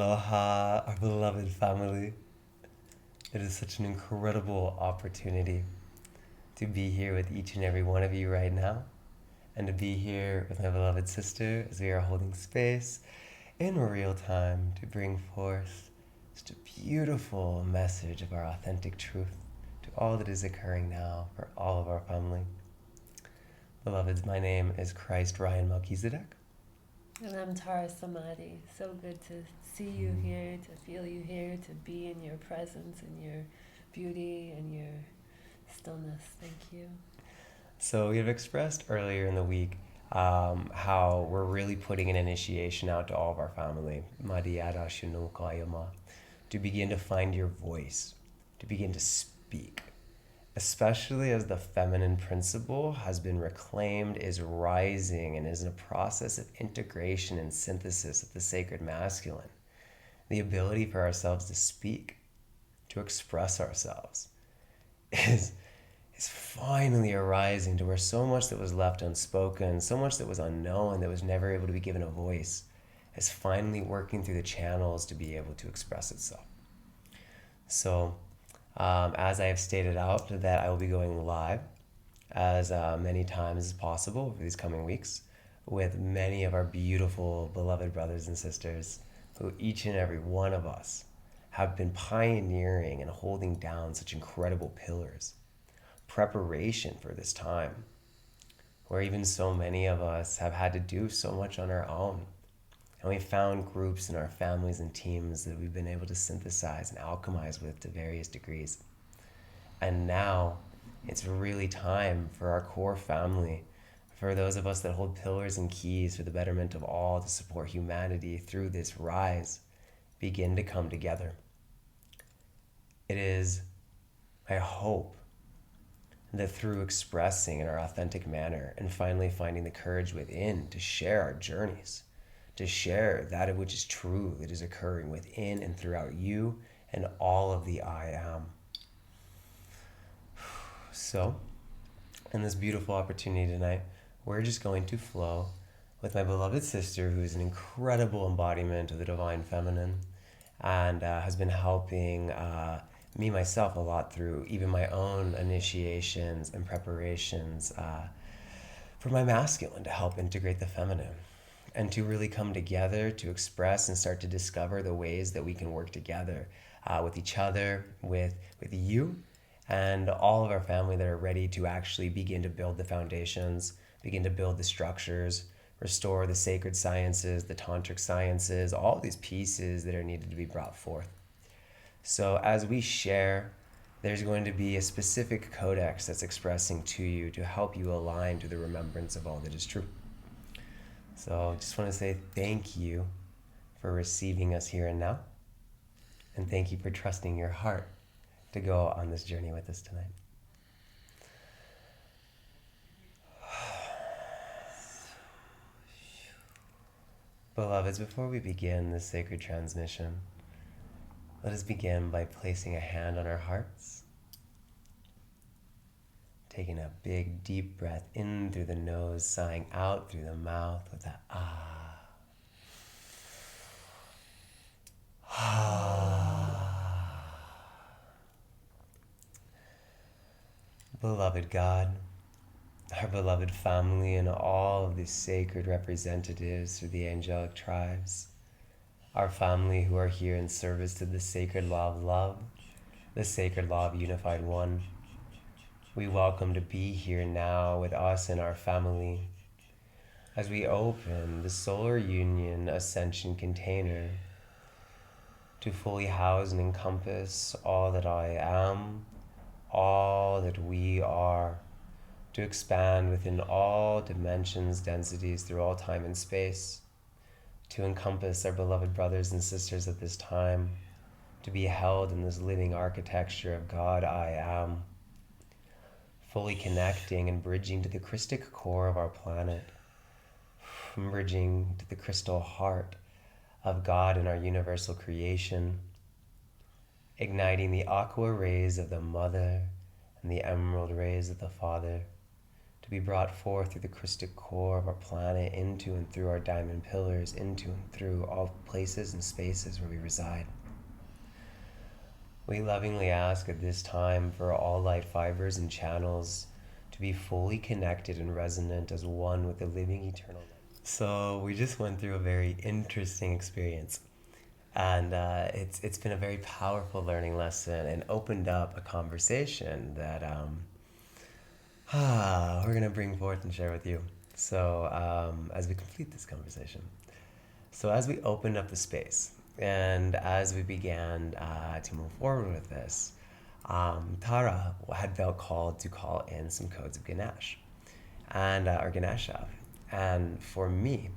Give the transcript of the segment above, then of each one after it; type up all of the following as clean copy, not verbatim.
Aloha, our beloved family. It is such an incredible opportunity to be here with each and every one of you right now, and to be here with my beloved sister as we are holding space in real time to bring forth such a beautiful message of our authentic truth to all that is occurring now for all of our family. Beloveds, my name is Kryst Ryan Melchizedek. And I'm Tara Samadhi. So good to see you here, to feel you here, to be in your presence and your beauty and your stillness. Thank you. So we have expressed earlier in the week how we're really putting an initiation out to all of our family, Madhyada Shino Kayama, to begin to find your voice, to begin to speak. Especially as the feminine principle has been reclaimed, is rising, and is in a process of integration and synthesis of the sacred masculine. The ability for ourselves to speak, to express ourselves, is finally arising to where so much that was left unspoken, so much that was unknown, that was never able to be given a voice, is finally working through the channels to be able to express itself. So, as I have stated out, that I will be going live as many times as possible over these coming weeks with many of our beautiful, beloved brothers and sisters who each and every one of us have been pioneering and holding down such incredible pillars. Preparation for this time, where even so many of us have had to do so much on our own. And we found groups in our families and teams that we've been able to synthesize and alchemize with to various degrees. And now it's really time for our core family, for those of us that hold pillars and keys for the betterment of all, to support humanity through this rise, begin to come together. It is my hope that through expressing in our authentic manner and finally finding the courage within to share our journeys, to share that of which is true, that is occurring within and throughout you and all of the I am. So, in this beautiful opportunity tonight, we're just going to flow with my beloved sister, who is an incredible embodiment of the divine feminine and has been helping me myself a lot through even my own initiations and preparations for my masculine to help integrate the feminine, and to really come together to express and start to discover the ways that we can work together with each other, with you, and all of our family that are ready to actually begin to build the foundations, begin to build the structures, restore the sacred sciences, the tantric sciences, all these pieces that are needed to be brought forth. So as we share, there's going to be a specific codex that's expressing to you to help you align to the remembrance of all that is true. So I just want to say thank you for receiving us here and now. And thank you for trusting your heart to go on this journey with us tonight. Beloveds, before we begin this sacred transmission, let us begin by placing a hand on our hearts, taking a big, deep breath in through the nose, sighing out through the mouth with that ah. Beloved God, our beloved family, and all of these sacred representatives through the angelic tribes, our family who are here in service to the sacred law of love, the sacred law of unified one, we welcome to be here now with us and our family as we open the Solar Union Ascension container to fully house and encompass all that I am, all that we are, to expand within all dimensions, densities, through all time and space, to encompass our beloved brothers and sisters at this time, to be held in this living architecture of God I am, fully connecting and bridging to the Christic core of our planet, bridging to the crystal heart of God in our universal creation, igniting the aqua rays of the Mother and the emerald rays of the Father, to to be brought forth through the crystal core of our planet, into and through our diamond pillars, into and through all places and spaces where we reside. We lovingly ask at this time for all light fibers and channels to be fully connected and resonant as one with the living eternal light. So we just went through a very interesting experience, and it's been a very powerful learning lesson and opened up a conversation that we're going to bring forth and share with you. So as we complete this conversation. So as we opened up the space and as we began to move forward with this, Tara had felt called to call in some codes of Ganesh and or Ganesha. And for me,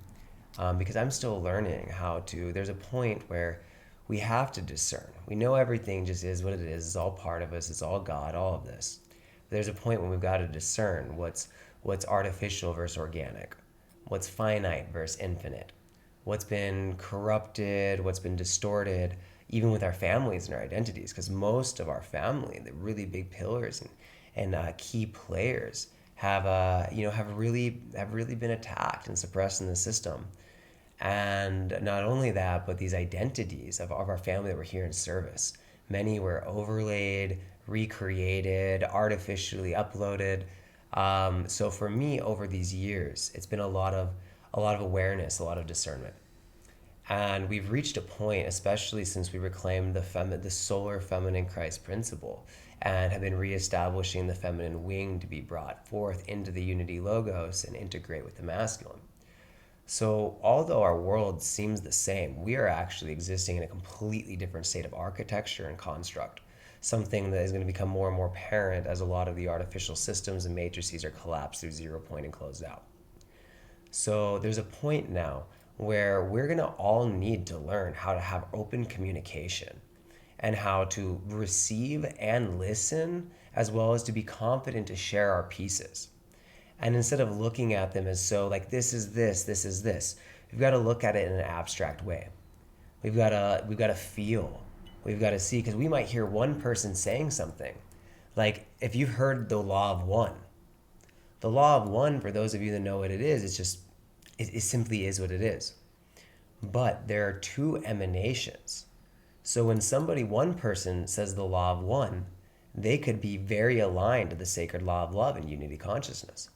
because I'm still learning how to, there's a point where we have to discern. We know everything just is what it is. It's all part of us. It's all God, all of this. There's a point when we've got to discern what's artificial versus organic, what's finite versus infinite, what's been corrupted, what's been distorted, even with our families and our identities. Because most of our family, the really big pillars and key players, have really been attacked and suppressed in the system. And not only that, but these identities of our family that were here in service, many were overlaid, recreated, artificially uploaded. So for me, over these years, it's been a lot of awareness, a lot of discernment. And we've reached a point, especially since we reclaimed the solar feminine Christ principle and have been reestablishing the feminine wing to be brought forth into the unity logos and integrate with the masculine. So although our world seems the same, we are actually existing in a completely different state of architecture and construct, something that is going to become more and more apparent as a lot of the artificial systems and matrices are collapsed through 0 point and closed out. So there's a point now where we're going to all need to learn how to have open communication and how to receive and listen, as well as to be confident to share our pieces. And instead of looking at them as so like this is this, we've got to look at it in an abstract way. We've got to feel, we've got to see, because we might hear one person saying something. Like if you've heard the law of one, for those of you that know what it is, it's just, it simply is what it is. But there are two emanations. So when one person says the law of one, they could be very aligned to the sacred law of love and unity consciousness.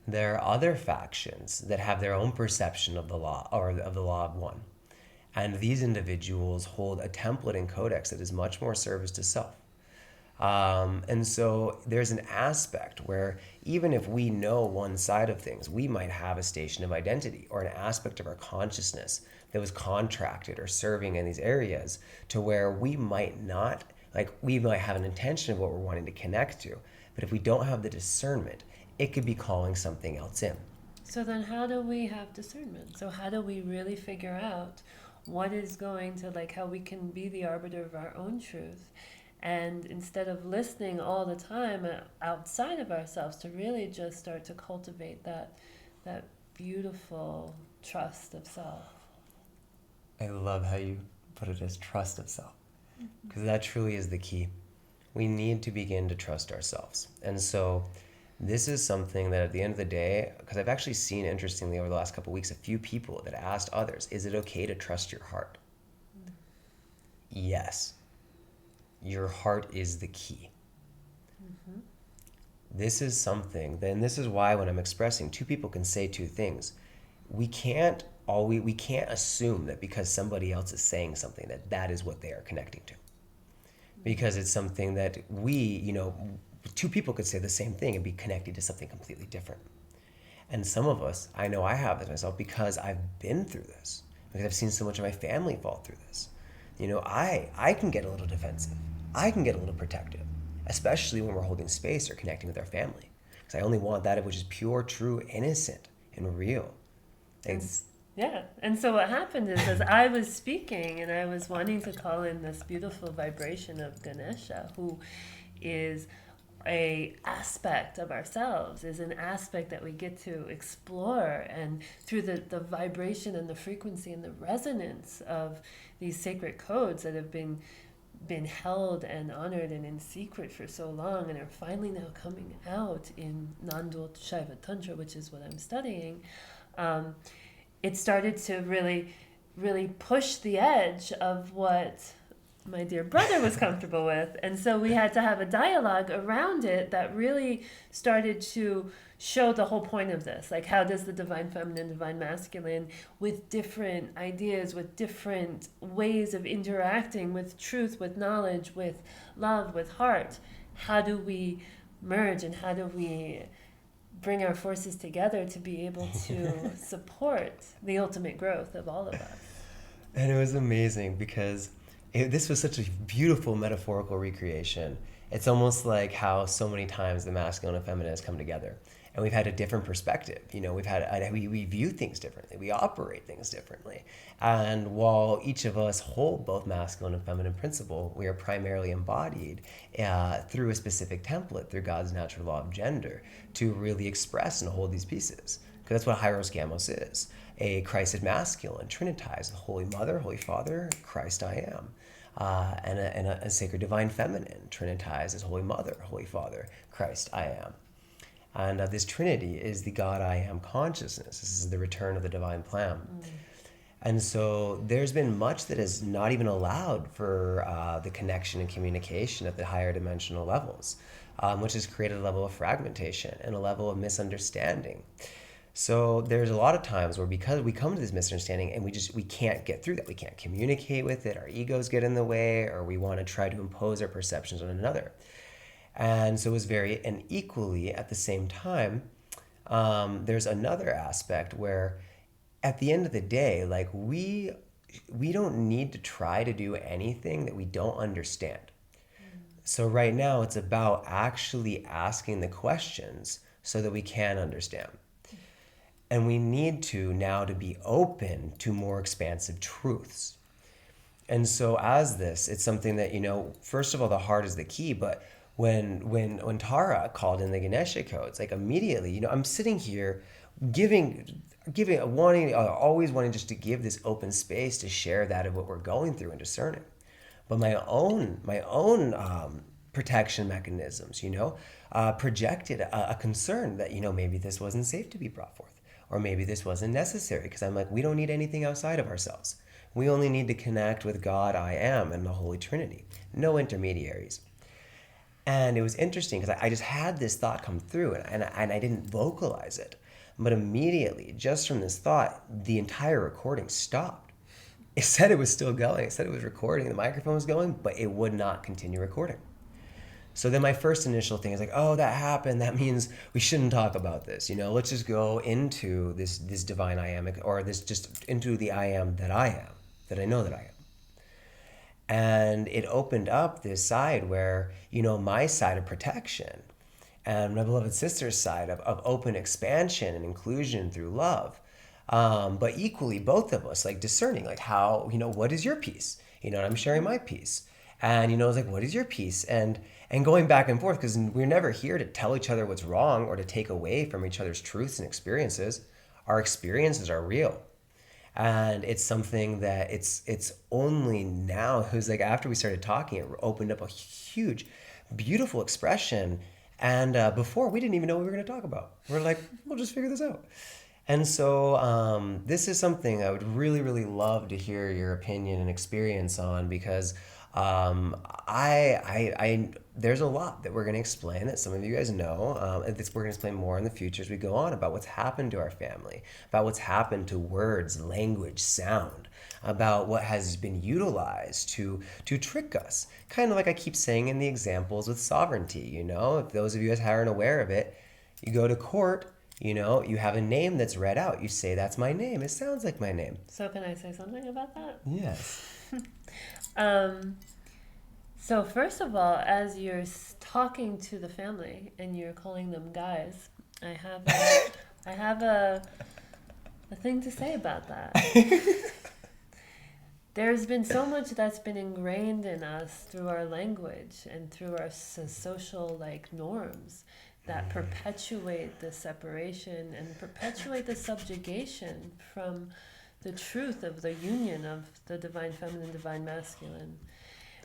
There are other factions that have their own perception of the law, or of the law of one. And these individuals hold a template and codex that is much more service to self. And so there's an aspect where even if we know one side of things, we might have a station of identity or an aspect of our consciousness that was contracted or serving in these areas to where we might not, like we might have an intention of what we're wanting to connect to. But if we don't have the discernment, it could be calling something else in. So then how do we have discernment? So how do we really figure out what is going to, like how we can be the arbiter of our own truth? And instead of listening all the time outside of ourselves, to really just start to cultivate that beautiful trust of self. I love how you put it as trust of self, because that truly is the key. We need to begin to trust ourselves. And so this is something that at the end of the day, because I've actually seen, interestingly, over the last couple of weeks, a few people that asked others, is it okay to trust your heart? Yes. Your heart is the key. Mm-hmm. This is something, and this is why when I'm expressing, two people can say two things. We can't assume that because somebody else is saying something that is what they are connecting to. Because it's something that two people could say the same thing and be connected to something completely different. And some of us, I know I have this myself because I've been through this, because I've seen so much of my family fall through this. I can get a little defensive. I can get a little protective, especially when we're holding space or connecting with our family. Because I only want that which is pure, true, innocent, and real. And so what happened is, as I was speaking and I was wanting to call in this beautiful vibration of Ganesha, who is a aspect of ourselves, is an aspect that we get to explore, and through the vibration and the frequency and the resonance of these sacred codes that have been been held and honored and in secret for so long and are finally now coming out in non-dual Shaiva Tantra, which is what I'm studying, it started to really, really push the edge of what my dear brother was comfortable with. And so we had to have a dialogue around it that really started to show the whole point of this. Like, how does the divine feminine, divine masculine, with different ideas, with different ways of interacting with truth, with knowledge, with love, with heart, how do we merge and how do we bring our forces together to be able to support the ultimate growth of all of us? And it was amazing because this was such a beautiful metaphorical recreation. It's almost like how so many times the masculine and feminine has come together, and we've had a different perspective. You know, we view things differently, we operate things differently, and while each of us hold both masculine and feminine principle, we are primarily embodied through a specific template, through God's natural law of gender, to really express and hold these pieces. Because that's what Hieros Gamos is. A Christed masculine, trinitized, the Holy Mother, Holy Father, Christ I am. And a sacred divine feminine, trinitized as Holy Mother, Holy Father, Christ I am. And this Trinity is the God I am consciousness. This is the return of the divine plan. And so there's been much that is not even allowed for the connection and communication at the higher dimensional levels, which has created a level of fragmentation and a level of misunderstanding. So there's a lot of times where, because we come to this misunderstanding and we can't get through that, we can't communicate with it, our egos get in the way, or we want to try to impose our perceptions on another. And so it was and equally at the same time, there's another aspect where at the end of the day, like we don't need to try to do anything that we don't understand. So right now it's about actually asking the questions so that we can understand. And we need to now to be open to more expansive truths. And so as this, it's something that, you know, first of all, the heart is the key. But when Tara called in the Ganesha codes, like immediately, you know, I'm sitting here always wanting just to give this open space to share that of what we're going through and discerning. But my own protection mechanisms, you know, projected a concern that, you know, maybe this wasn't safe to be brought forth. Or maybe this wasn't necessary, because I'm like, we don't need anything outside of ourselves. We only need to connect with God I am and the Holy Trinity. No intermediaries. And it was interesting because I just had this thought come through and I didn't vocalize it. But immediately, just from this thought, the entire recording stopped. It said it was still going. It said it was recording. The microphone was going, but it would not continue recording. So then my first initial thing is like, oh, that happened. That means we shouldn't talk about this. You know, let's just go into this divine I am, or this just into the I am, that I know that I am. And it opened up this side where, you know, my side of protection and my beloved sister's side of open expansion and inclusion through love. But equally, both of us, like discerning, like how, you know, what is your piece? You know, and I'm sharing my piece. And, you know, it's like, what is your piece? And going back and forth, because we're never here to tell each other what's wrong or to take away from each other's truths and experiences. Our experiences are real. And it's something that it's only now, it was like after we started talking, it opened up a huge, beautiful expression. And before, we didn't even know what we were going to talk about. We're like, we'll just figure this out. And so this is something I would really, really love to hear your opinion and experience on, because there's a lot that we're going to explain that some of you guys know. We're going to explain more in the future as we go on about what's happened to our family, about what's happened to words, language, sound, about what has been utilized to trick us. Kind of like I keep saying in the examples with sovereignty, you know, if those of you guys aren't aware of it, you go to court, you know, you have a name that's read out. You say, that's my name. It sounds like my name. So can I say something about that? Yes. So first of all, as you're talking to the family and you're calling them guys, I have a thing to say about that. There's been so much that's been ingrained in us through our language and through our social norms that perpetuate the separation and perpetuate the subjugation from the truth of the union of the divine feminine, divine masculine.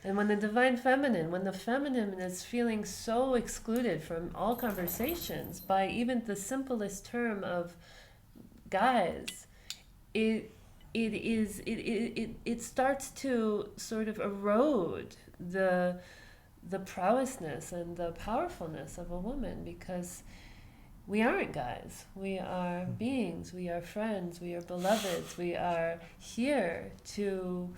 And when the divine feminine, when the feminine is feeling so excluded from all conversations by even the simplest term of guys, it starts to sort of erode the prowessness and the powerfulness of a woman, because we aren't guys. We are beings. We are friends. We are beloveds. We are here to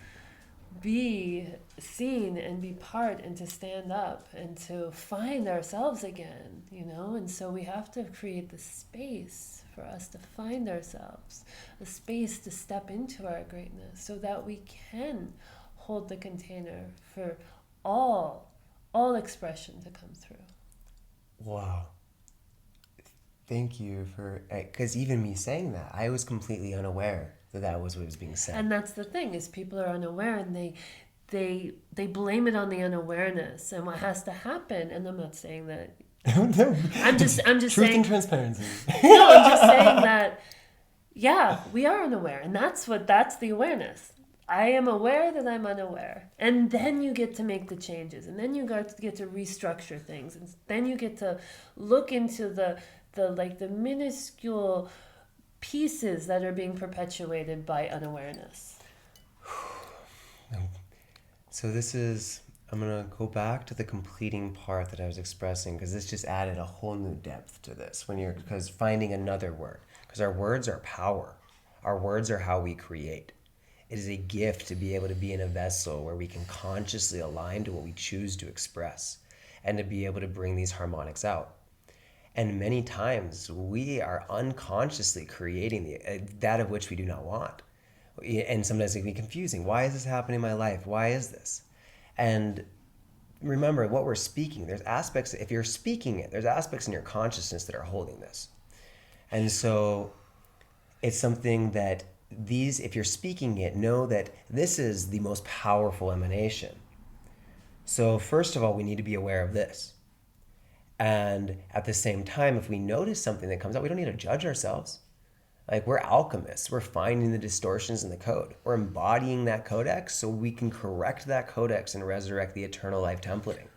be seen and be part and to stand up and to find ourselves again, you know? And so we have to create the space for us to find ourselves, a space to step into our greatness so that we can hold the container for all expression to come through. Wow. Thank you for, because even me saying that, I was completely unaware that that was what was being said. And that's the thing, is people are unaware, and they blame it on the unawareness and what has to happen. And I'm not saying that. No. I'm just Truth saying. and transparency. No, I'm just saying that. Yeah, we are unaware, and that's the awareness. I am aware that I'm unaware, and then you get to make the changes, and then you get to restructure things, and then you get to look into the minuscule pieces that are being perpetuated by unawareness. So I'm going to go back to the completing part that I was expressing, because this just added a whole new depth to this, because finding another word, because our words are power. Our words are how we create. It is a gift to be able to be in a vessel where we can consciously align to what we choose to express and to be able to bring these harmonics out. And many times we are unconsciously creating that of which we do not want. And sometimes it can be confusing. Why is this happening in my life? Why is this? And remember, what we're speaking, there's aspects, if you're speaking it, there's aspects in your consciousness that are holding this. And so it's something that if you're speaking it, know that this is the most powerful emanation. So first of all, we need to be aware of this. And at the same time, if we notice something that comes out, we don't need to judge ourselves. Like, we're alchemists. We're finding the distortions in the code. We're embodying that codex so we can correct that codex and resurrect the eternal life templating.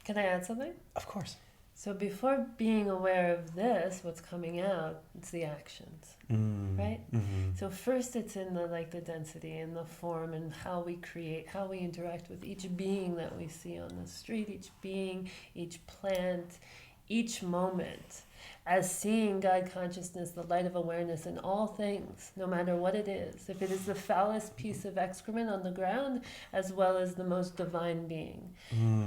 Can I add something? Of course. So before being aware of this, what's coming out, it's the actions, right? Mm-hmm. So first it's in the density and the form and how we create, how we interact with each being that we see on the street, each being, each plant, each moment, as seeing God consciousness, the light of awareness in all things, no matter what it is. If it is the foulest piece of excrement on the ground, as well as the most divine being.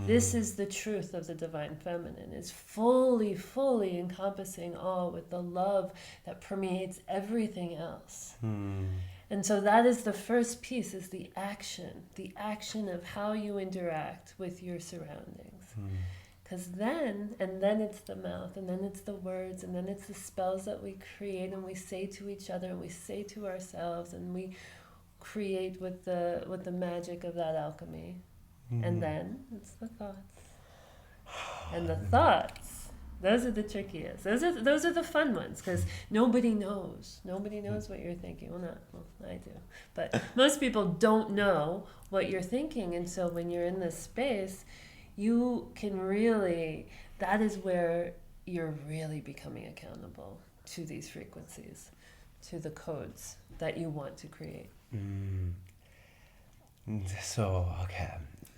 This is the truth of the divine feminine, is fully, fully encompassing all with the love that permeates everything else. And so that is the first piece, is the action of how you interact with your surroundings. Because then it's the mouth, and then it's the words, and then it's the spells that we create and we say to each other and we say to ourselves, and we create with the magic of that alchemy. And then it's the thoughts. And the thoughts, those are the trickiest. Those are the fun ones, because nobody knows. Nobody knows what you're thinking. Well, I do. But most people don't know what you're thinking. And so when you're in this space, you can really, that is where you're really becoming accountable to these frequencies, to the codes that you want to create.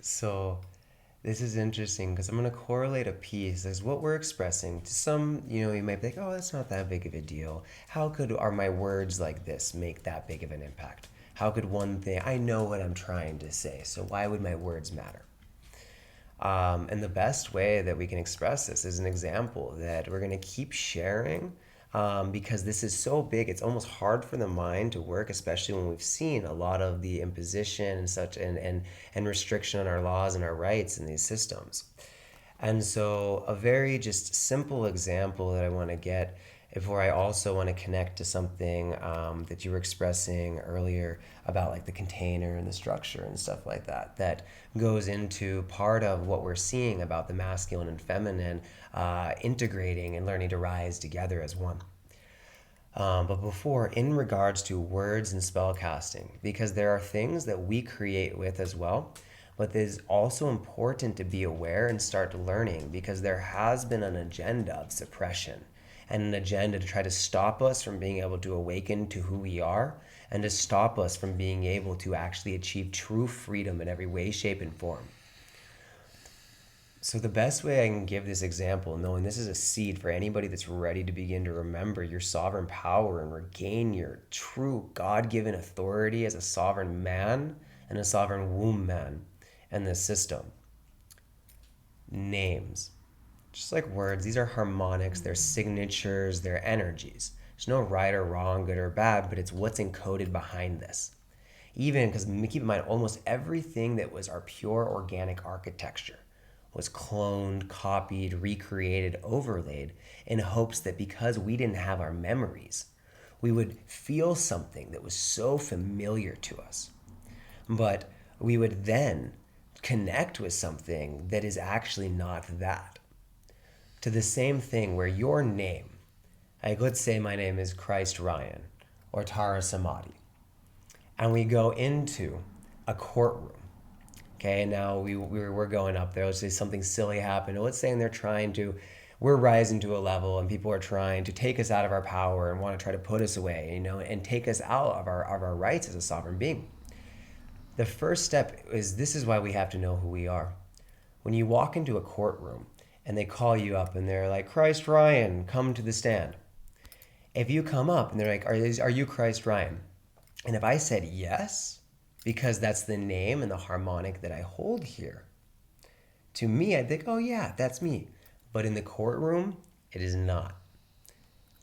So this is interesting, because I'm going to correlate a piece as what we're expressing to some, you might think, oh, that's not that big of a deal. Are my words like this make that big of an impact? How could one thing, I know what I'm trying to say, so why would my words matter? And the best way that we can express this is an example that we're going to keep sharing, because this is so big, it's almost hard for the mind to work, especially when we've seen a lot of the imposition and such and restriction on our laws and our rights in these systems. And so a very just simple example that I want to get before I also want to connect to something that you were expressing earlier about the container and the structure and stuff like that goes into part of what we're seeing about the masculine and feminine integrating and learning to rise together as one. But before, in regards to words and spell casting, because there are things that we create with as well, But it is also important to be aware and start learning, because there has been an agenda of suppression and an agenda to try to stop us from being able to awaken to who we are, and to stop us from being able to actually achieve true freedom in every way, shape, and form. So the best way I can give this example, knowing this is a seed for anybody that's ready to begin to remember your sovereign power and regain your true God-given authority as a sovereign man and a sovereign womb man in this system. Names. Just like words, these are harmonics, they're signatures, they're energies. There's no right or wrong, good or bad, but it's what's encoded behind this. Even because keep in mind, almost everything that was our pure organic architecture was cloned, copied, recreated, overlaid in hopes that because we didn't have our memories, we would feel something that was so familiar to us. But we would then connect with something that is actually not that. To the same thing where your name, like let's say my name is Kryst Ryan or Tara Samadhi, and we go into a courtroom. Okay, and now we're going up there. Let's say something silly happened. Let's say we're rising to a level, and people are trying to take us out of our power and want to try to put us away, and take us out of our rights as a sovereign being. The first step is, this is why we have to know who we are. When you walk into a courtroom and they call you up and they're like, Kryst Ryan, come to the stand. If you come up and they're like, are you Kryst Ryan? And if I said yes, because that's the name and the harmonic that I hold here, to me, I'd think, oh yeah, that's me. But in the courtroom, it is not.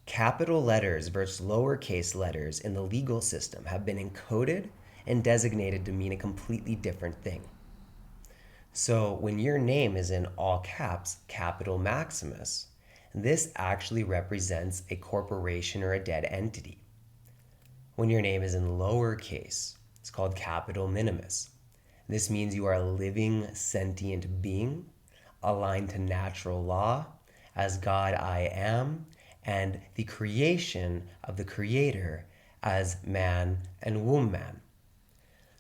Capital letters versus lowercase letters in the legal system have been encoded and designated to mean a completely different thing. So when your name is in all caps, capital Maximus, this actually represents a corporation or a dead entity. When your name is in lowercase, it's called capital Minimus. This means you are a living, sentient being, aligned to natural law, as God I am, and the creation of the Creator as man and womb man.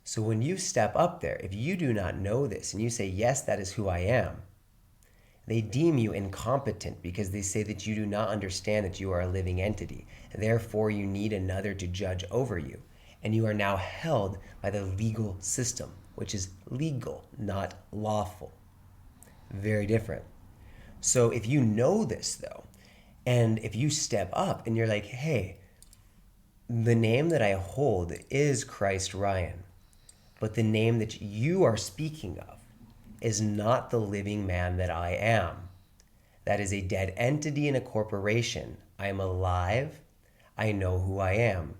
So when you step up there, if you do not know this and you say, yes, that is who I am, they deem you incompetent because they say that you do not understand that you are a living entity. Therefore, you need another to judge over you. And you are now held by the legal system, which is legal, not lawful. Very different. So if you know this, though, and if you step up and you're like, hey, the name that I hold is Kryst Ryan, but the name that you are speaking of is not the living man that I am. That is a dead entity in a corporation. I am alive. I know who I am.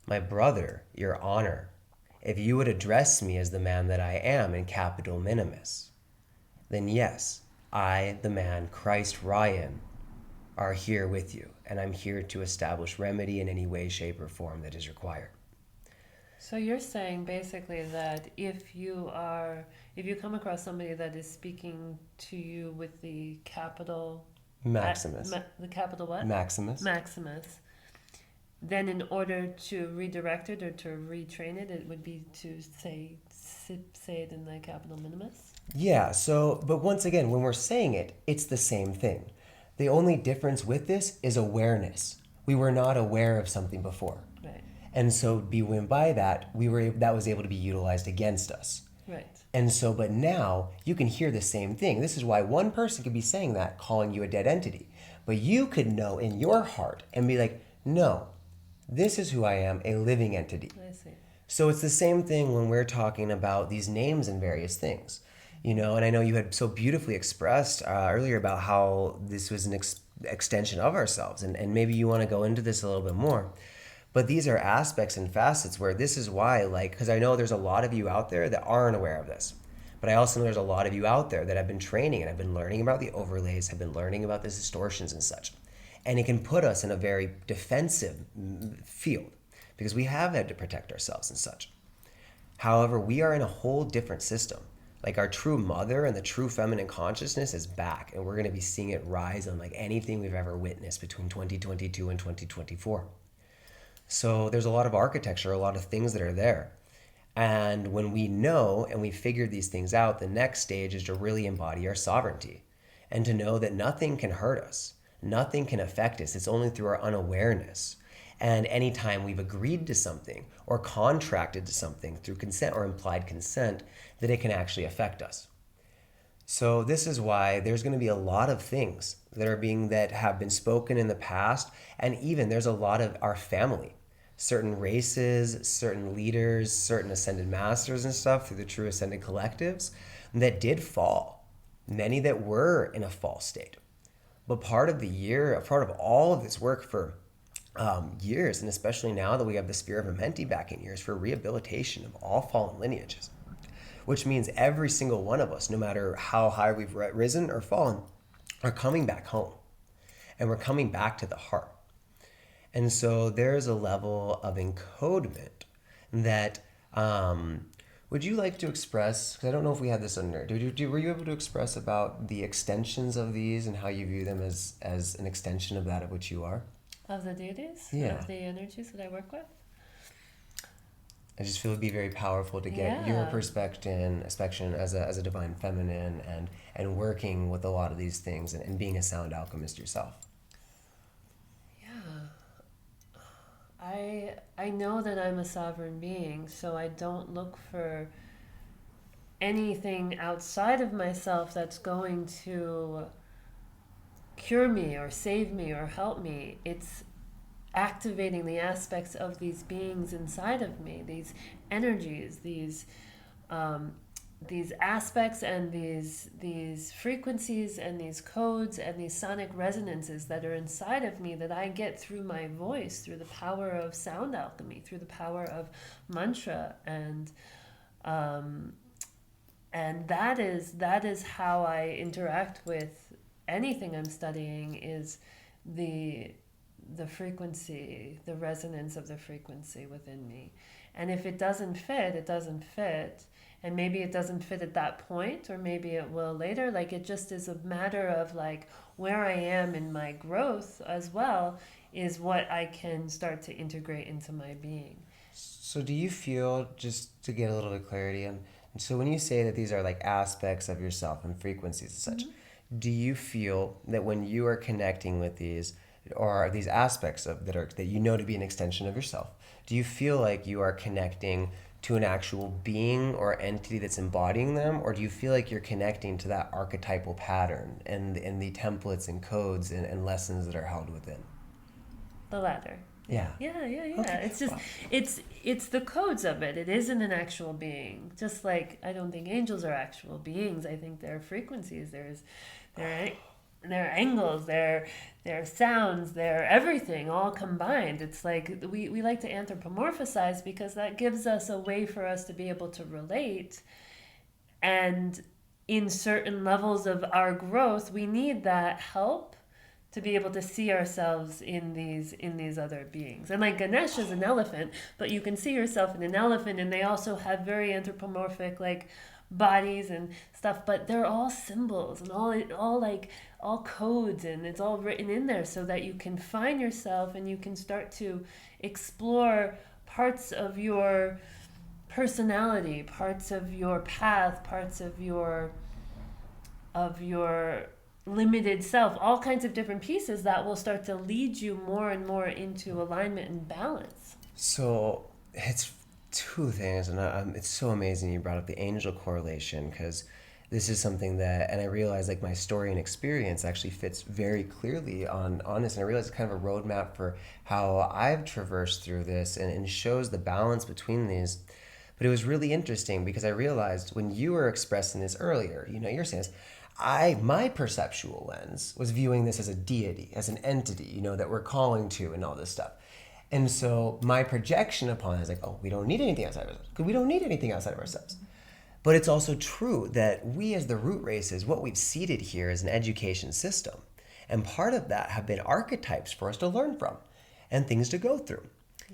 My brother, your honor, if you would address me as the man that I am in capital Minimus, then yes, I, the man, Kryst Ryan, are here with you, and I'm here to establish remedy in any way, shape, or form that is required. So you're saying basically that if you come across somebody that is speaking to you with the capital Maximus. The capital what? Maximus. Maximus. Then in order to redirect it or to retrain it, it would be to say it in the capital Minimus? Yeah, but once again, when we're saying it, it's the same thing. The only difference with this is awareness. We were not aware of something before. Right. And so by that, that was able to be utilized against us. Right. And so, but now you can hear the same thing. This is why one person could be saying that, calling you a dead entity. But you could know in your heart and be like, no, this is who I am, a living entity. I see. So it's the same thing when we're talking about these names and various things. And I know you had so beautifully expressed earlier about how this was an extension of ourselves. And maybe you want to go into this a little bit more. But these are aspects and facets where this is why, because I know there's a lot of you out there that aren't aware of this. But I also know there's a lot of you out there that have been training and have been learning about the overlays, have been learning about the distortions and such. And it can put us in a very defensive field because we have had to protect ourselves and such. However, we are in a whole different system. Like our true mother and the true feminine consciousness is back, and we're going to be seeing it rise unlike anything we've ever witnessed between 2022 and 2024. So there's a lot of architecture, a lot of things that are there. And when we know and we figure these things out, the next stage is to really embody our sovereignty and to know that nothing can hurt us, nothing can affect us. It's only through our unawareness. And anytime we've agreed to something or contracted to something through consent or implied consent, that it can actually affect us. So this is why there's going to be a lot of things that have been spoken in the past, and even there's a lot of our family, certain races, certain leaders, certain ascended masters and stuff through the true ascended collectives that did fall, many that were in a false state. But part of all of this work for years, and especially now that we have the Spirit of Amenti back in years, for rehabilitation of all fallen lineages, which means every single one of us, no matter how high we've risen or fallen, are coming back home. And we're coming back to the heart. And so there's a level of encodement that, would you like to express, because I don't know if we had this on there, were you able to express about the extensions of these and how you view them as an extension of that of which you are? Of the deities? Yeah. Of the energies that I work with? I just feel it'd be very powerful to get your perspective as a divine feminine and working with a lot of these things and being a sound alchemist yourself. Yeah. I know that I'm a sovereign being, so I don't look for anything outside of myself that's going to cure me or save me or help me. It's activating the aspects of these beings inside of me, these energies, these aspects and these frequencies and these codes and these sonic resonances that are inside of me that I get through my voice, through the power of sound alchemy, through the power of mantra, and that is how I interact with anything I'm studying, is the frequency, the resonance of the frequency within me. And if it doesn't fit, it doesn't fit. And maybe it doesn't fit at that point, or maybe it will later. Like, it just is a matter of like where I am in my growth as well is what I can start to integrate into my being. So do you feel, just to get a little bit of clarity, and so when you say that these are like aspects of yourself and frequencies and such, do you feel that when you are connecting with these, or these aspects of that you know to be an extension of yourself, do you feel like you are connecting to an actual being or entity that's embodying them, or do you feel like you're connecting to that archetypal pattern and the templates and codes and lessons that are held within? The latter. Yeah. Yeah. Okay. It's just, it's the codes of it. It isn't an actual being. Just like I don't think angels are actual beings. I think they're frequencies. They're angles, they're sounds, they're everything all combined. It's like we like to anthropomorphize because that gives us a way for us to be able to relate. And in certain levels of our growth, we need that help to be able to see ourselves in these other beings. And like Ganesh is an elephant, but you can see yourself in an elephant, and they also have very anthropomorphic like bodies and stuff, but they're all symbols and all codes, and it's all written in there so that you can find yourself and you can start to explore parts of your personality, parts of your path, parts of your limited self, all kinds of different pieces that will start to lead you more and more into alignment and balance. So it's two things, and it's so amazing you brought up the angel correlation, because this is something that, and I realize like my story and experience actually fits very clearly on this, and I realize it's kind of a roadmap for how I've traversed through this, and shows the balance between these. But it was really interesting because I realized when you were expressing this earlier, you're saying this, my perceptual lens was viewing this as a deity, as an entity, that we're calling to and all this stuff. And so my projection upon it is like, oh, we don't need anything outside of ourselves, because we don't need anything outside of ourselves. But it's also true that we as the root races, what we've seeded here is an education system. And part of that have been archetypes for us to learn from and things to go through.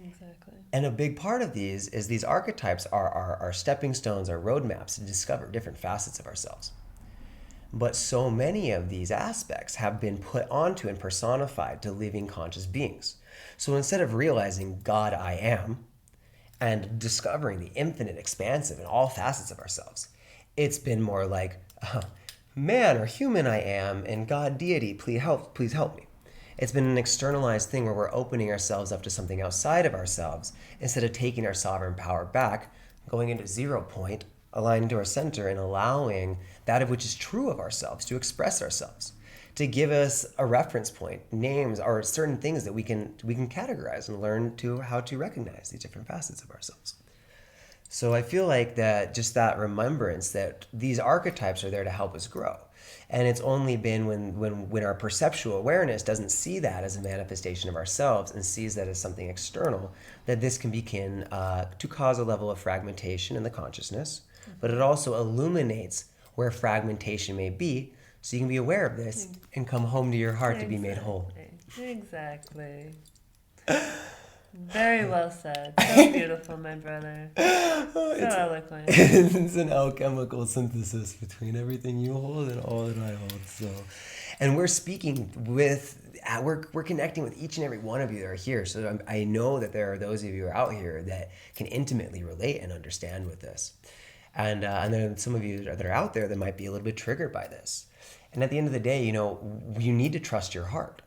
Exactly. And a big part of these is these archetypes are our stepping stones, our roadmaps to discover different facets of ourselves. But so many of these aspects have been put onto and personified to living conscious beings. So instead of realizing God I am and discovering the infinite, expansive in all facets of ourselves. It's been more like, man or human I am, and God, deity, please help me. It's been an externalized thing where we're opening ourselves up to something outside of ourselves instead of taking our sovereign power back, going into 0 point, aligning to our center, and allowing that of which is true of ourselves to express ourselves, to give us a reference point, names, or certain things that we can categorize and learn to how to recognize these different facets of ourselves. So I feel like that just that remembrance that these archetypes are there to help us grow. And it's only been when our perceptual awareness doesn't see that as a manifestation of ourselves and sees that as something external, that this can begin to cause a level of fragmentation in the consciousness. But it also illuminates where fragmentation may be, so you can be aware of this and come home to your heart to be made whole. Exactly. Very well said. So beautiful, my brother. So eloquent. It's an alchemical synthesis between everything you hold and all that I hold. So, and we're speaking with, we're connecting with each and every one of you that are here. So I know that there are those of you who are out here that can intimately relate and understand with this. And then some of you that are out there that might be a little bit triggered by this. And at the end of the day, you need to trust your heart,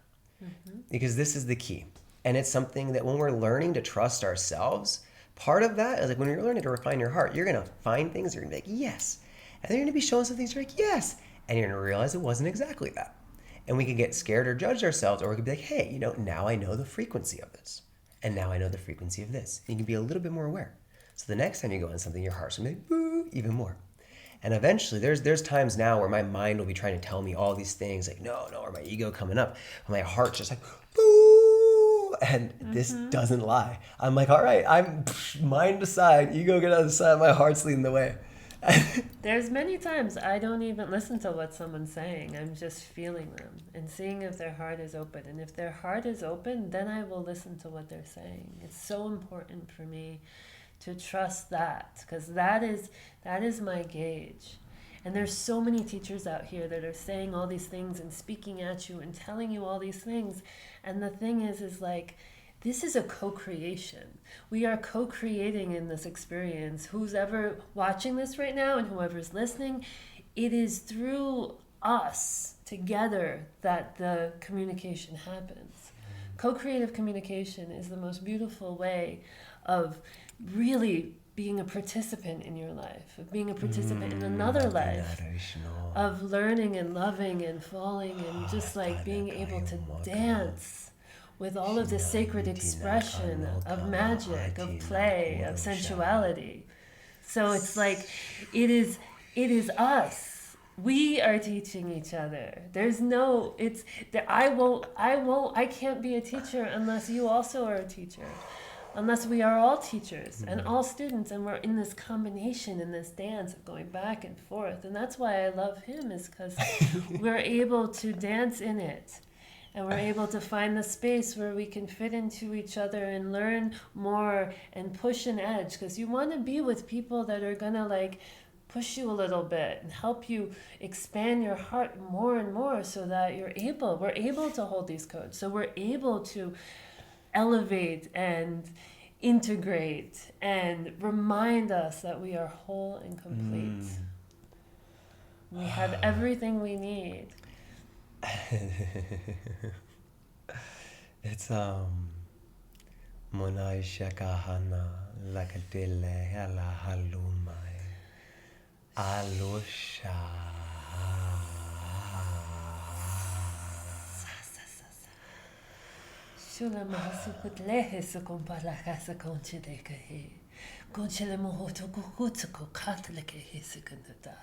because this is the key. And it's something that when we're learning to trust ourselves, part of that is like when you're learning to refine your heart, you're going to find things, you're going to be like, yes. And then you're going to be shown some things, you're like, yes. And you're going to realize it wasn't exactly that. And we can get scared or judge ourselves, or we could be like, hey, now I know the frequency of this. And now I know the frequency of this. And you can be a little bit more aware. So the next time you go on something, your heart's going to be like, boo, even more. And eventually, there's times now where my mind will be trying to tell me all these things, like, no, or my ego coming up. And my heart's just like, boo. And this doesn't lie. I'm like, all right, I'm mind aside, ego get out of the side, my heart's leading the way. There's many times I don't even listen to what someone's saying. I'm just feeling them and seeing if their heart is open. And if their heart is open, then I will listen to what they're saying. It's so important for me to trust that, because that is my gauge. And there's so many teachers out here that are saying all these things and speaking at you and telling you all these things. And the thing is like, this is a co-creation. We are co-creating in this experience. Who's ever watching this right now and whoever's listening, it is through us together that the communication happens. Co-creative communication is the most beautiful way of really being a participant in your life, of being a participant in another life, of learning and loving and falling and just like being able to dance with all of this sacred expression of magic, of play, of sensuality. So it's like, it is us. We are teaching each other. There's no, it's, I can't be a teacher unless you also are a teacher. Unless we are all teachers and all students, and we're in this combination, in this dance of going back and forth. And that's why I love him, is because we're able to dance in it. And we're able to find the space where we can fit into each other and learn more and push an edge. Because you want to be with people that are going to like push you a little bit and help you expand your heart more and more, so that we're able to hold these codes. So we're able to elevate and integrate and remind us that we are whole and complete. We have everything we need. It's Monai Shakahana Lakadile Hala Halumai Alusha Shula mahasukut lehe sukumpalaka sakonchideka he. Gonchele mohoto kukutsuko katleke he sekundata.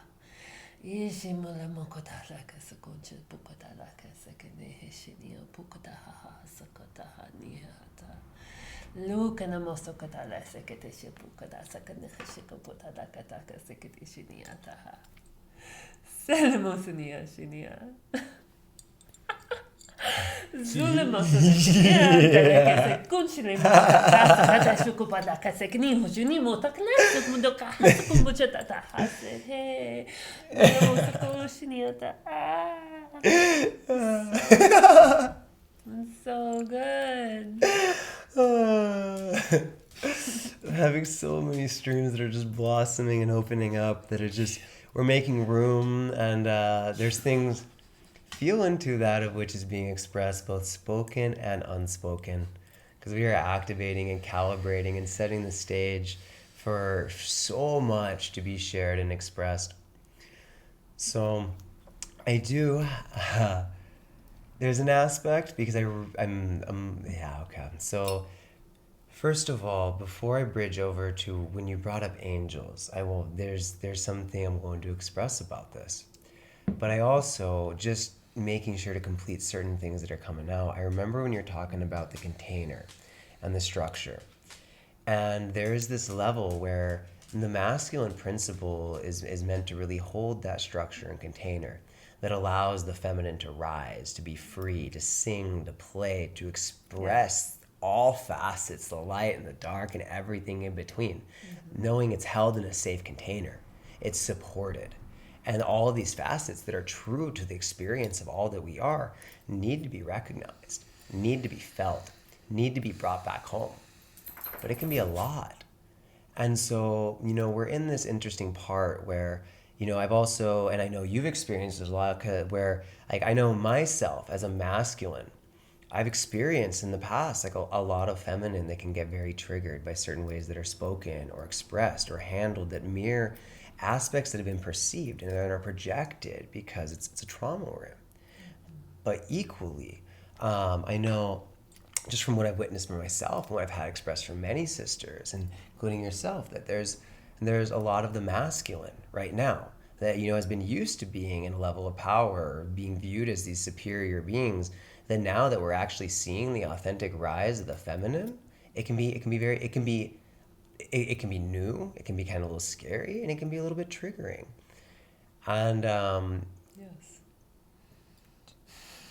Ishi mula mokotalaka sakonche bukotalaka sekene he shinia bukotaha sakotaha nihata. Luka namosokotala sekete shipukada sakane shikopotalaka taka sekete shiniataha. Selemosunia shinia. Zulemos se kunchile kasa shukupada kase kniho junimo takle mundo kasa kumbuchata ta hase he so good. having so many streams that are just blossoming and opening up, that are just, we're making room, and there's things, feel into that of which is being expressed, both spoken and unspoken, because we are activating and calibrating and setting the stage for so much to be shared and expressed. So I do, there's an aspect, because yeah, okay. So first of all, before I bridge over to when you brought up angels, there's something I'm going to express about this. But I also, just making sure to complete certain things that are coming out. I remember when you're talking about the container and the structure. And there is this level where the masculine principle is meant to really hold that structure and container that allows the feminine to rise, to be free, to sing, to play, to express all facets, the light and the dark and everything in between, knowing it's held in a safe container. It's supported. And all of these facets that are true to the experience of all that we are need to be recognized, need to be felt, need to be brought back home. But it can be a lot. And so, we're in this interesting part where, I've also, and I know you've experienced this a lot, where, like, I know myself as a masculine, I've experienced in the past, like, a lot of feminine that can get very triggered by certain ways that are spoken or expressed or handled that mirror aspects that have been perceived and that are projected because it's a trauma we're in. But equally, I know, just from what I've witnessed for myself and what I've had expressed from many sisters, and including yourself, that there's a lot of the masculine right now that, has been used to being in a level of power, or being viewed as these superior beings, that now that we're actually seeing the authentic rise of the feminine, it can be new, it can be kind of a little scary, and it can be a little bit triggering. And Yes.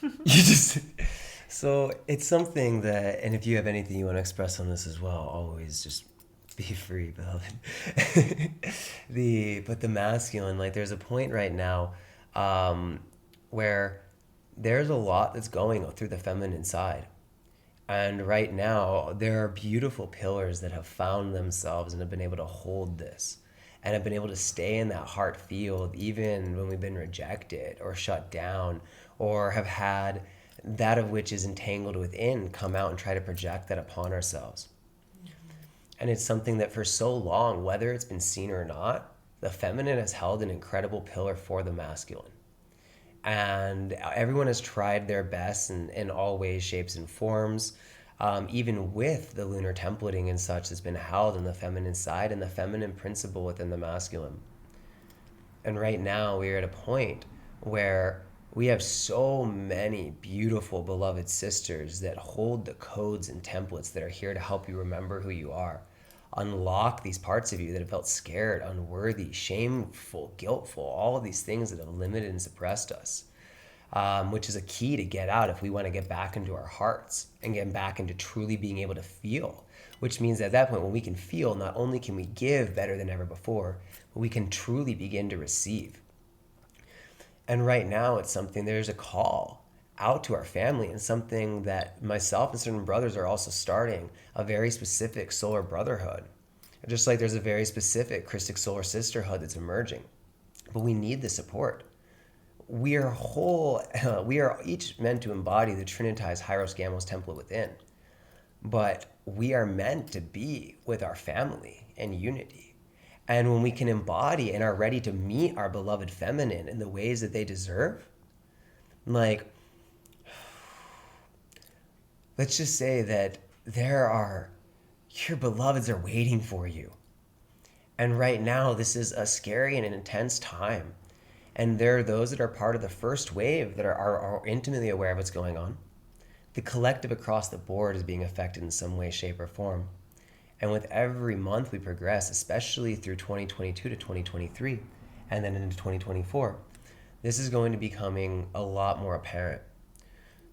you just, so it's something that, and if you have anything you want to express on this as well, always just be free, beloved. But the masculine, like, there's a point right now where there's a lot that's going through the feminine side. And right now, there are beautiful pillars that have found themselves and have been able to hold this and have been able to stay in that heart field even when we've been rejected or shut down, or have had that of which is entangled within come out and try to project that upon ourselves. And it's something that for so long, whether it's been seen or not, the feminine has held an incredible pillar for the masculine. And everyone has tried their best in all ways, shapes, and forms, even with the lunar templating and such that's been held on the feminine side and the feminine principle within the masculine. And right now we are at a point where we have so many beautiful, beloved sisters that hold the codes and templates that are here to help you remember who you are. Unlock these parts of you that have felt scared, unworthy, shameful, guiltful, all of these things that have limited and suppressed us, which is a key to get out if we want to get back into our hearts and get back into truly being able to feel, which means at that point when we can feel, not only can we give better than ever before, but we can truly begin to receive. And right now it's something, there's a call out to our family, and something that myself and certain brothers are also starting, a very specific solar brotherhood. Just like there's a very specific Christic solar sisterhood that's emerging. But we need the support. We are each meant to embody the Trinitized Hyros Gamos template within. But we are meant to be with our family in unity. And when we can embody and are ready to meet our beloved feminine in the ways that they deserve, like, let's just say that your beloveds are waiting for you. And right now, this is a scary and an intense time. And there are those that are part of the first wave that are intimately aware of what's going on. The collective across the board is being affected in some way, shape, or form. And with every month we progress, especially through 2022 to 2023, and then into 2024, this is going to be becoming a lot more apparent.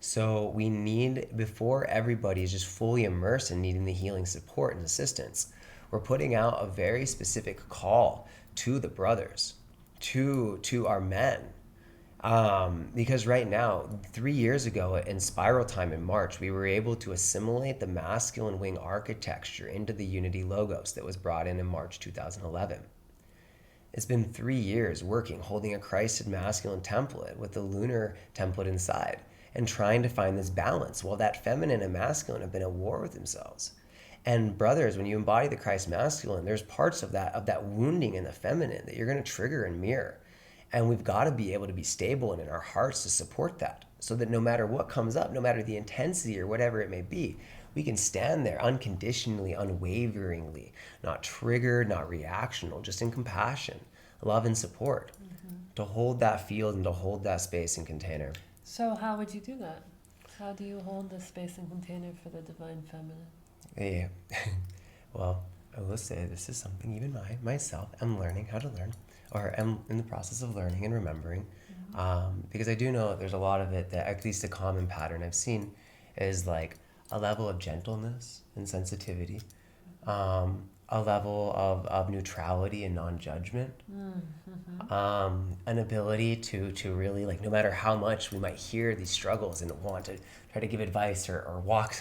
So we need, before everybody is just fully immersed in needing the healing support and assistance, we're putting out a very specific call to the brothers, to our men, Because right now, 3 years ago in spiral time in March, we were able to assimilate the masculine wing architecture into the Unity logos that was brought in March 2011. It's been 3 years working, holding a Christed masculine template with the lunar template inside and trying to find this balance while that feminine and masculine have been at war with themselves. And brothers, when you embody the Christ masculine, there's parts of that wounding in the feminine that you're going to trigger and mirror. And we've got to be able to be stable and in our hearts to support that, so that no matter what comes up, no matter the intensity or whatever it may be, we can stand there unconditionally, unwaveringly, not triggered, not reactional, just in compassion, love, and support, to hold that field and to hold that space and container. So how would you do that? How do you hold the space and container for the divine feminine? Yeah. Well, I will say this is something even myself am learning how to learn, or am in the process of learning and remembering, because I do know there's a lot of it that, at least a common pattern I've seen, is like a level of gentleness and sensitivity, a level of neutrality and non-judgment, an ability to really, like, no matter how much we might hear these struggles and want to try to give advice or walk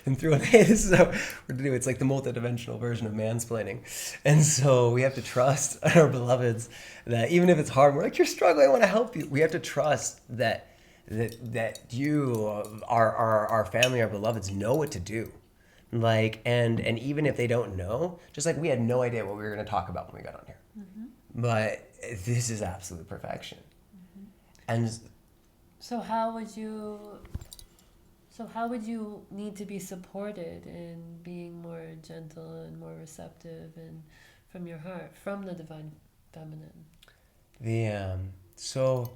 them through it. Hey, this is how we're to do it. It's like the multidimensional version of mansplaining. And so we have to trust our beloveds that even if it's hard, we're like, you're struggling, I want to help you. We have to trust that you, our family, our beloveds, know what to do. Like, and even if they don't know, just like we had no idea what we were going to talk about when we got on here. But this is absolute perfection. And So how would you need to be supported in being more gentle and more receptive and from your heart, from the divine feminine? So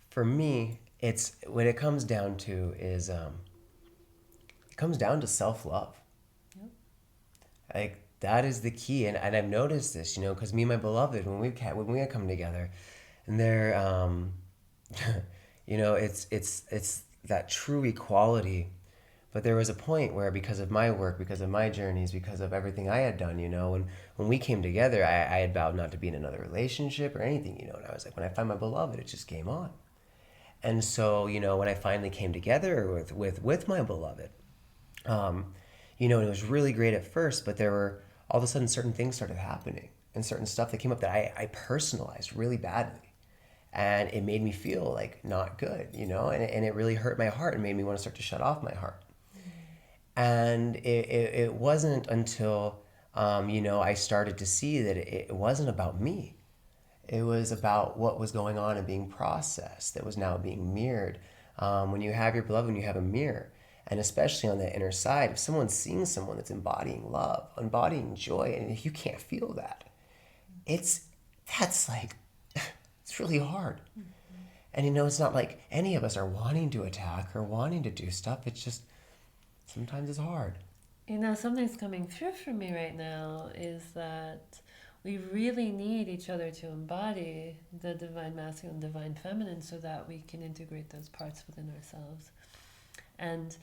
for me, it's what it comes down to is it comes down to self-love. Yep. Like, that is the key. And I've noticed this, because me and my beloved, when we come together, and they're it's that true equality. But there was a point where, because of my work, because of my journeys, because of everything I had done, when we came together, I had vowed not to be in another relationship or anything, and I was like, when I find my beloved, it's just game on. And so, when I finally came together with my beloved, it was really great at first, but there were, all of a sudden, certain things started happening and certain stuff that came up that I personalized really badly. And it made me feel like not good, and it really hurt my heart and made me want to start to shut off my heart. And it wasn't until, I started to see that it wasn't about me. It was about what was going on and being processed that was now being mirrored. When you have your beloved, when you have a mirror, and especially on the inner side, if someone's seeing someone that's embodying love, embodying joy, and if you can't feel that, that's really hard. And it's not like any of us are wanting to attack or wanting to do stuff. It's just, sometimes it's hard. Something's coming through for me right now is that we really need each other to embody the divine masculine, divine feminine, so that we can integrate those parts within ourselves. And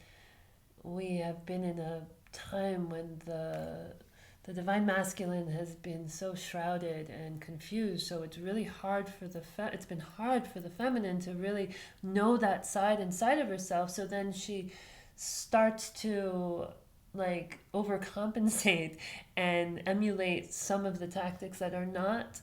we have been in a time when the divine masculine has been so shrouded and confused, so it's really hard for it's been hard for the feminine to really know that side inside of herself. So then she starts to overcompensate and emulate some of the tactics that are not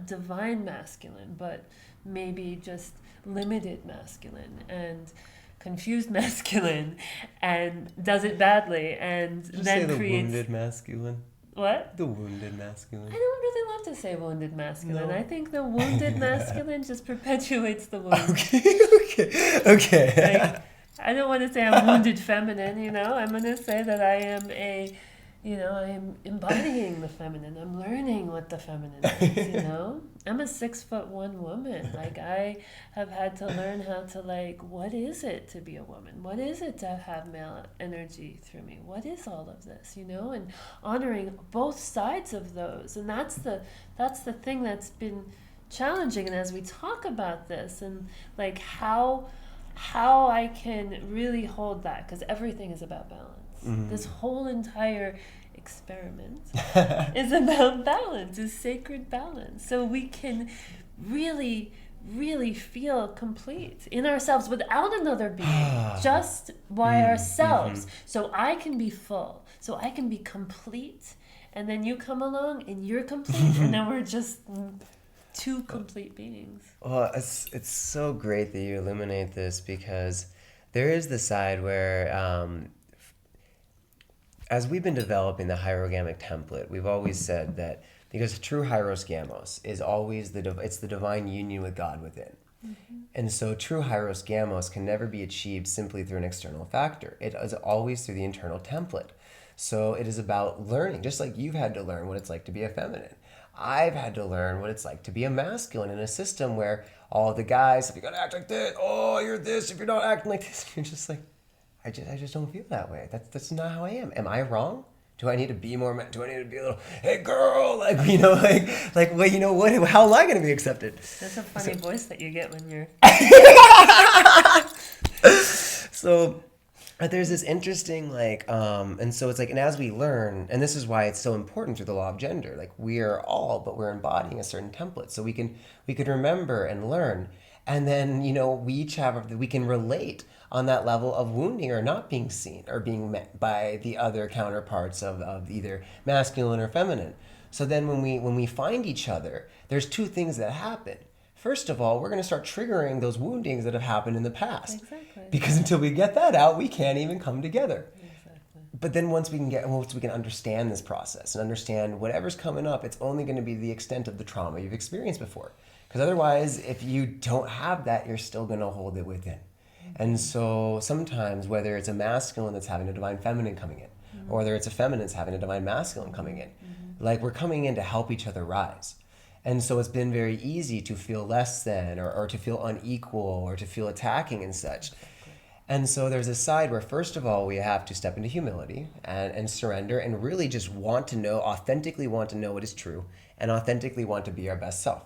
divine masculine, but maybe just limited masculine and confused masculine, and does it badly, and Did you then say the creates wounded masculine? What? The wounded masculine. I don't really love to say wounded masculine. No. I think the wounded masculine just perpetuates the wound. Okay. I don't want to say I'm wounded feminine, I'm going to say that I am I am embodying the feminine. I'm learning what the feminine is, I'm a 6'1" woman. I have had to learn how to what is it to be a woman? What is it to have male energy through me? What is all of this, and honoring both sides of those. And that's the thing that's been challenging. And as we talk about this and how I can really hold that, because everything is about balance. Mm-hmm. This whole entire experiment is about balance, is sacred balance. So we can really really feel complete in ourselves without another being, just by ourselves. So I can be full, so I can be complete, and then you come along and you're complete, and then we're just two complete beings. Well, it's so great that you illuminate this, because there is the side where, as we've been developing the hierogamic template, we've always said that because true hieros gamos is always it's the divine union with God within. And so true hieros gamos can never be achieved simply through an external factor. It is always through the internal template. So it is about learning, just like you've had to learn what it's like to be a feminine. I've had to learn what it's like to be a masculine in a system where all the guys, if you gotta act like this, oh, you're this, if you're not acting like this, you're just like, I just don't feel that way. That's not how I am. Am I wrong? Do I need to be more? Do I need to be a little, hey girl, like well, you know what? How am I going to be accepted? That's a funny voice that you get when you're. So, there's this interesting and so it's like, and as we learn, and this is why it's so important through the law of gender. Like we are all, but we're embodying a certain template, so we can remember and learn, and then we each we can relate on that level of wounding or not being seen or being met by the other counterparts of either masculine or feminine. So then when we find each other, there's two things that happen. First of all, we're going to start triggering those woundings that have happened in the past. Exactly. Because until we get that out, we can't even come together. Exactly. But then once we can understand this process and understand whatever's coming up, it's only going to be the extent of the trauma you've experienced before. Because otherwise, if you don't have that, you're still going to hold it within. And so sometimes, whether it's a masculine that's having a divine feminine coming in, or whether it's a feminine that's having a divine masculine coming in, like we're coming in to help each other rise. And so it's been very easy to feel less than, or to feel unequal, or to feel attacking and such. And so there's a side where, first of all, we have to step into humility and surrender and really just authentically want to know what is true, and authentically want to be our best self.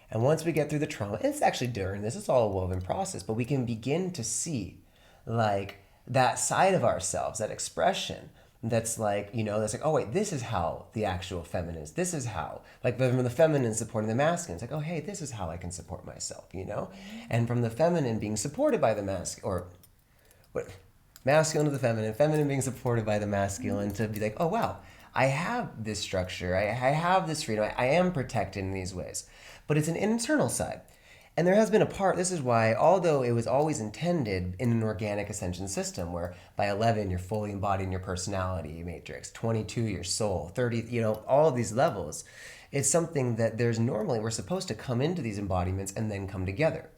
And once we get through the trauma, it's actually during this, it's all a woven process, but we can begin to see like that side of ourselves, that expression that's like, that's like, oh wait, this is how the actual feminine is. This is how, like from the feminine supporting the masculine, it's like, oh hey, this is how I can support myself, And from the feminine being supported by the masculine to the feminine being supported by the masculine, to be like, oh wow, I have this structure, I have this freedom, I am protected in these ways. But it's an internal side. And there has been this is why, although it was always intended in an organic ascension system, where by 11 you're fully embodying your personality matrix, 22 your soul, 30, all of these levels, it's something that we're supposed to come into these embodiments and then come together.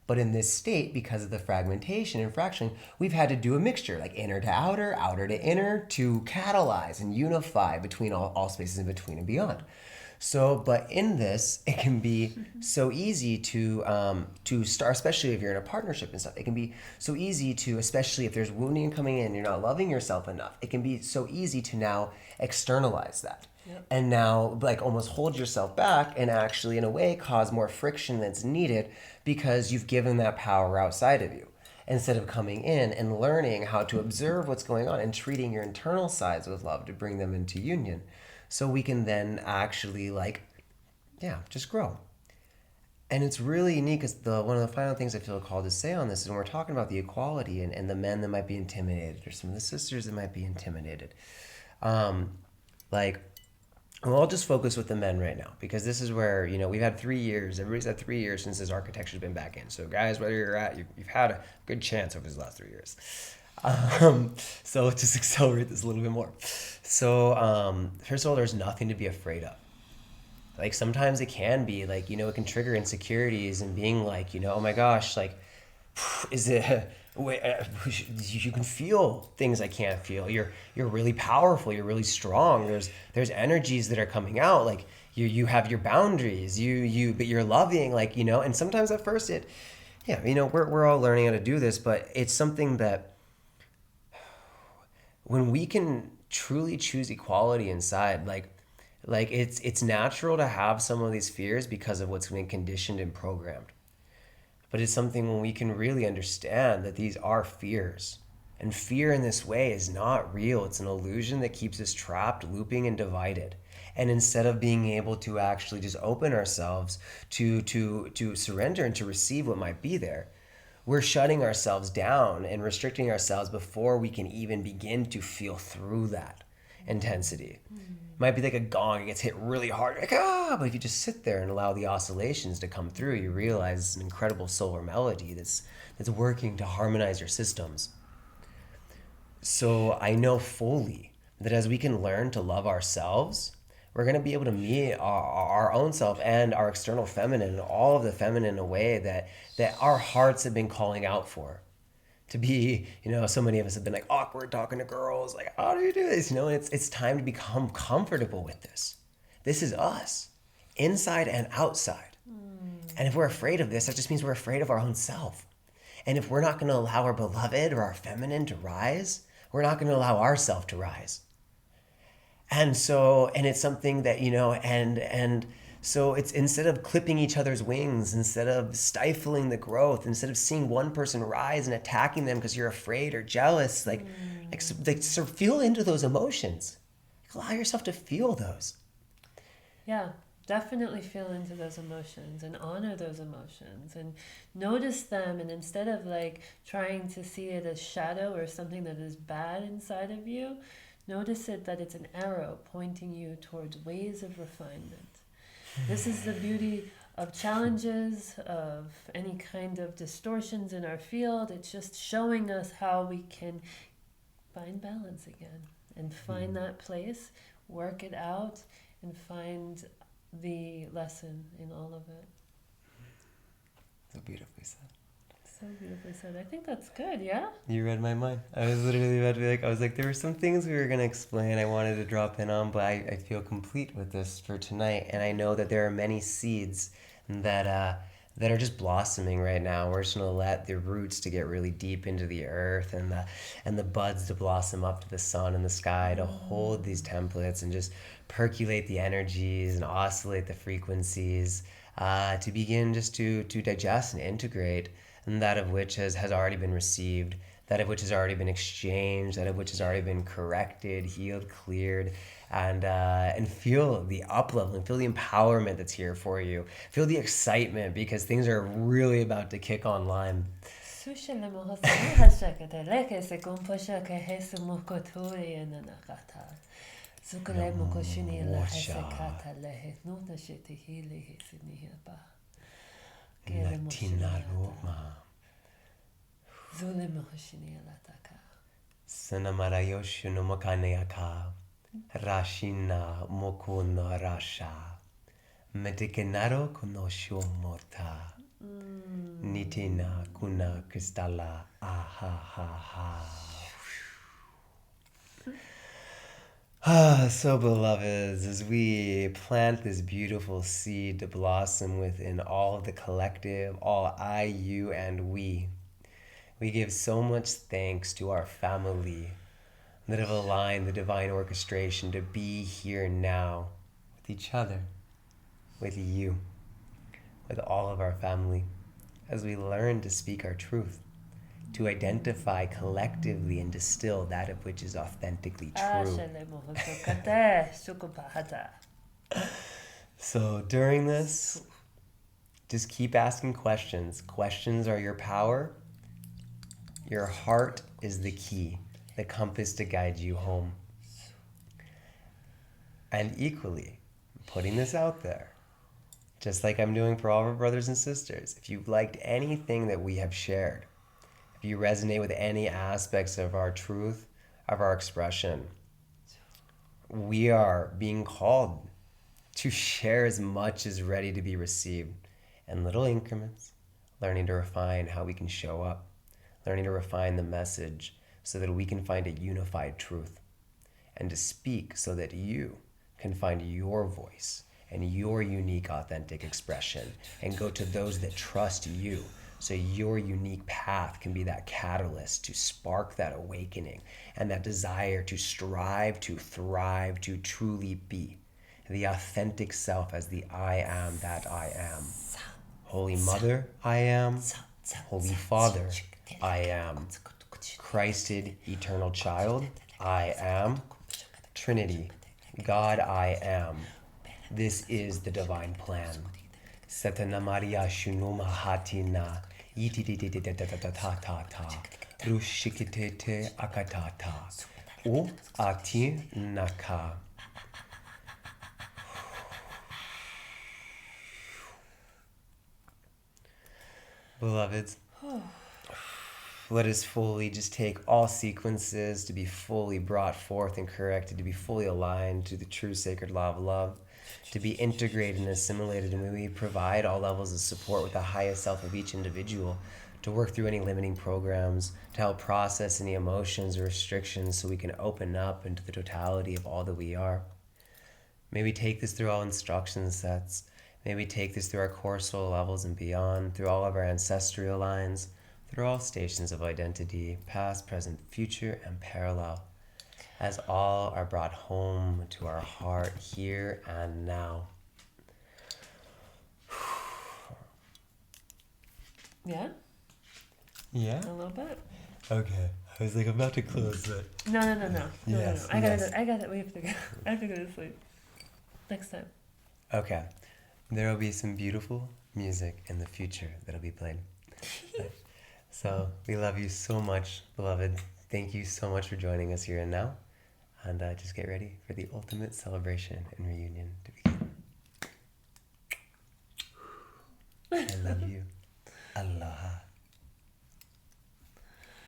But in this state, because of the fragmentation and fracturing, we've had to do a mixture, like inner to outer to inner, to catalyze and unify between all spaces in between and beyond. So, but in this, it can be so easy to start, especially if you're in a partnership and stuff. It can be so easy to, especially if there's wounding coming in, you're not loving yourself enough. It can be so easy to now externalize that. Yep. And now like almost hold yourself back and actually in a way cause more friction that's needed, because you've given that power outside of you, instead of coming in and learning how to observe what's going on and treating your internal sides with love to bring them into union. So we can then actually just grow. And it's really unique, because one of the final things I feel called to say on this is when we're talking about the equality and the men that might be intimidated, or some of the sisters that might be intimidated. I'll just focus with the men right now, because this is where, we've had 3 years. Everybody's had 3 years since this architecture's been back in. So guys, whether you're you've had a good chance over these last 3 years. So let's just accelerate this a little bit more. So, first of all, there's nothing to be afraid of. Like sometimes it can be like, it can trigger insecurities and being like, oh my gosh, like, is it, you can feel things I can't feel. You're really powerful. You're really strong. There's energies that are coming out. Like you have your boundaries, but you're loving, and sometimes at first we're all learning how to do this, but it's something that, when we can truly choose equality inside, like it's natural to have some of these fears because of what's been conditioned and programmed. But it's something when we can really understand that these are fears. And fear in this way is not real. It's an illusion that keeps us trapped, looping, and divided. And instead of being able to actually just open ourselves to surrender and to receive what might be there, we're shutting ourselves down and restricting ourselves before we can even begin to feel through that intensity. It might be like a gong, it gets hit really hard, like, ah! But if you just sit there and allow the oscillations to come through, you realize it's an incredible solar melody that's working to harmonize your systems. So I know fully that as we can learn to love ourselves, we're going to be able to meet our own self and our external feminine and all of the feminine in a way that our hearts have been calling out for. To be, so many of us have been like awkward talking to girls, like, how do you do this? And it's time to become comfortable with this. This is us, inside and outside. And if we're afraid of this, that just means we're afraid of our own self. And if we're not going to allow our beloved or our feminine to rise, we're not going to allow ourself to rise. And it's something that, so it's instead of clipping each other's wings, instead of stifling the growth, instead of seeing one person rise and attacking them because you're afraid or jealous, so feel into those emotions. Allow yourself to feel those. Yeah, definitely feel into those emotions and honor those emotions and notice them. And instead of trying to see it as shadow or something that is bad inside of you, notice it that it's an arrow pointing you towards ways of refinement. This is the beauty of challenges, of any kind of distortions in our field. It's just showing us how we can find balance again and find that place, work it out, and find the lesson in all of it. So beautifully said. So beautifully said. I think that's good, yeah? You read my mind. I was literally about to be I was like, there were some things we were going to explain I wanted to drop in on, but I feel complete with this for tonight. And I know that there are many seeds that are just blossoming right now. We're just going to let the roots to get really deep into the earth and the buds to blossom up to the sun and the sky to hold these templates and just percolate the energies and oscillate the frequencies to begin just to digest and integrate, and that of which has already been received, that of which has already been exchanged, that of which has already been corrected, healed, cleared, and feel the up-leveling, feel the empowerment that's here for you. Feel the excitement because things are really about to kick online. Sanamarayoshu no makaneaka Rashina mokuno rasha Medikenaro konosho morta Nitina kuna kristala So beloveds, as we plant this beautiful seed to blossom within all of the collective, all I, you, and we give so much thanks to our family that have aligned the divine orchestration to be here now with each other, with you, with all of our family, as we learn to speak our truth, to identify collectively and distill that of which is authentically true. So during this, just keep asking questions. Questions are your power. Your heart is the key, the compass to guide you home. And equally, putting this out there, just like I'm doing for all of our brothers and sisters, if you've liked anything that we have shared, if you resonate with any aspects of our truth, of our expression, we are being called to share as much as ready to be received in little increments, learning to refine how we can show up, learning to refine the message so that we can find a unified truth, and to speak so that you can find your voice and your unique authentic expression and go to those that trust you, so your unique path can be that catalyst to spark that awakening and that desire to strive, to thrive, to truly be the authentic self as the I am that I am. Holy Mother, I am. Holy Father, I am. Christed eternal child, I am. Trinity, God I am. This is the divine plan. Satanamaria Shunuma Hatina Yititititatatatata Rushikitete Akatata O Ati Naka. Beloveds, let us fully just take all sequences to be fully brought forth and corrected, to be fully aligned to the true sacred law of love, to be integrated and assimilated, and we provide all levels of support with the highest self of each individual to work through any limiting programs, to help process any emotions or restrictions so we can open up into the totality of all that we are. May we take this through all instruction sets. May we take this through our core soul levels and beyond, through all of our ancestral lines, through all stations of identity, past, present, future, and parallel, as all are brought home to our heart here and now. Yeah? Yeah? A little bit. Okay. I was like, I'm about to close it. No. Yes, I yes. got it. We have to go. I have to go to sleep. Next time. Okay. There will be some beautiful music in the future that'll be played. So we love you so much, beloved. Thank you so much for joining us here and now. And just get ready for the ultimate celebration and reunion to begin. I love you.